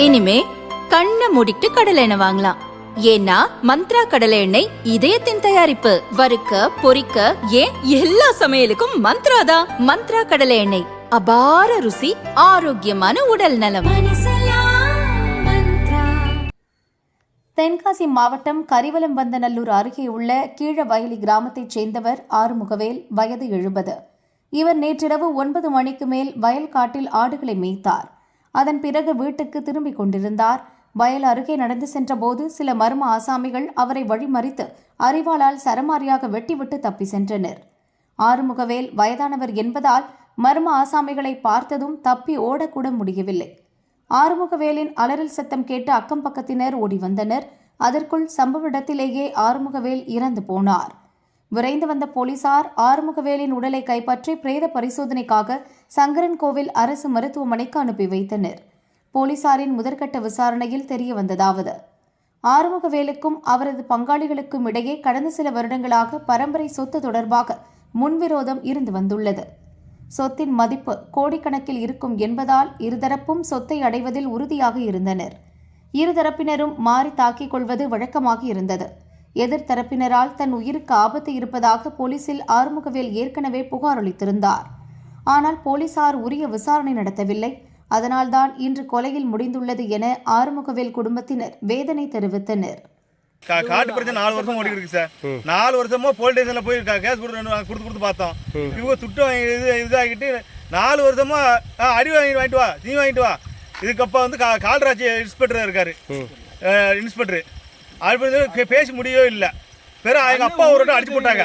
இனிமே கண்ணை மூடிட்டு கடலை எண்ணெய் வாங்கலாம். ஏன்னா மந்த்ரா கடலை எண்ணெய் இதயத்தின் தயாரிப்பு. வறுக்க பொரிக்க ஏன் எல்லா சமையலுக்கும் மந்த்ரா தான். மந்த்ரா கடலை எண்ணெய், அபார ருசி, ஆரோக்கியமான உடல் நலம். தென்காசி மாவட்டம் கரிவலம்பந்தநல்லூர் அருகே உள்ள கீழவயலி கிராமத்தைச் சேர்ந்தவர் ஆறுமுகவேல், வயது 70. இவர் நேற்றிரவு 9 மணிக்கு மேல் வயல் காட்டில் ஆடுகளை மேய்த்தார். அதன் பிறகு வீட்டுக்கு திரும்பிக் கொண்டிருந்தார். வயல் அருகே நடந்து சென்றபோது சில மர்ம ஆசாமிகள் அவரை வழிமறித்து அரிவாளால் சரமாரியாக வெட்டிவிட்டு தப்பி சென்றனர். ஆறுமுகவேல் வயதானவர் என்பதால் மர்ம ஆசாமிகளை பார்த்ததும் தப்பி ஓடக்கூட முடியவில்லை. ஆறுமுகவேலின் அலறல் சத்தம் கேட்டு அக்கம் பக்கத்தினர் ஓடி வந்தனர். அதற்குள் சம்பவ இடத்திலேயே ஆறுமுகவேல் இறந்து போனார். விரைந்து வந்த போலீசார் ஆறுமுகவேலின் உடலை கைப்பற்றி பிரேத பரிசோதனைக்காக சங்கரன்கோவில் அரசு மருத்துவமனைக்கு அனுப்பி வைத்தனர். போலீசாரின் முதற்கட்ட விசாரணையில் தெரியவந்ததாவது, ஆறுமுகவேலுக்கும் அவரது பங்காளிகளுக்கும் இடையே கடந்த சில வருடங்களாக பரம்பரை சொத்து தொடர்பாக முன்விரோதம் இருந்து வந்துள்ளது. சொத்தின் மதிப்பு கோடிக்கணக்கில் இருக்கும் என்பதால் இருதரப்பும் சொத்தை அடைவதில் உறுதியாக இருந்தனர். இருதரப்பினரும் மாறி தாக்கிக் கொள்வது வழக்கமாக இருந்தது. எதிர்த்தரப்பினரால் தன் உயிருக்கு ஆபத்து இருப்பதாக போலீசில் ஆறுமுகவேல் ஏற்கனவே புகார் அளித்திருந்தார். ஆனால் போலீசார் உரிய விசாரணை நடத்தவில்லை. அதனால்தான் இன்று கொலையில் முடிந்துள்ளது என ஆறுமுகவேல் குடும்பத்தினர் வேதனை தெரிவித்தனர். காட்டு பிரச்சனை 4 வருஷம் ஓடி இருக்கு சார். 4 வருஷமா போலீஸ் ஸ்டேஷன்ல போய் கேஸ் கொடுத்து பார்த்தோம். இவங்க துட்டு இதாகிட்டு 4 வருஷமா அடி வாங்கிட்டு வா, நீ வாங்கிட்டு வா. இதுக்கப்போ வந்து கால்ராஜ் இன்ஸ்பெக்டர் இருக்காரு, இன்ஸ்பெக்டர் அது பேசி முடியவே இல்லை. பிறகு எங்கள் அப்பா ஒரு அடிச்சு போட்டாங்க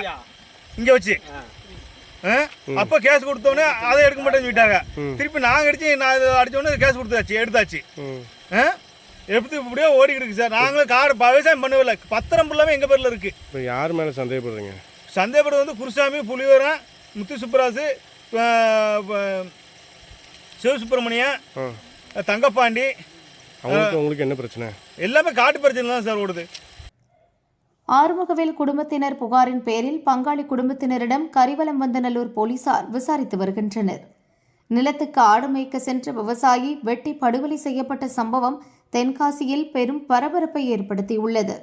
இங்கே வச்சு. அப்போ கேஸ் கொடுத்தோடனே அதை எடுக்க மாட்டேன்னு சொல்லிட்டாங்க. திருப்பி நாங்கள் அடிச்சோடனே கேஸ் எடுத்தாச்சு. எப்படி இப்படியே ஓடிக்கிட்டு இருக்கு சார். நாங்களும் காடு விவசாயம் பண்ணவில்லை, பத்திரம் ஃபுல்லாமே எங்கள் பேரில் இருக்குது. இப்போ யார் மேலே சந்தேகப்படுறீங்க? சந்தேகப்படுறது வந்து குருசாமி, புலிவரன், முத்து சுப்பராசு, சிவசுப்பிரமணியன், தங்கப்பாண்டி. உங்களுக்கு என்ன பிரச்சனை? எல்லாமே காட்டு பிரச்சனை தான் சார் ஓடுது. ஆறுமுகவேல் குடும்பத்தினர் புகாரின் பேரில் பங்காளி குடும்பத்தினரிடம் கரிவலம்பந்தநல்லூர் போலீசார் விசாரித்து வருகின்றனர். நிலத்துக்கு ஆடு மேய்க்க சென்ற விவசாயி வெட்டி படுகொலை செய்யப்பட்ட சம்பவம் தென்காசியில் பெரும் பரபரப்பை ஏற்படுத்தியுள்ளது.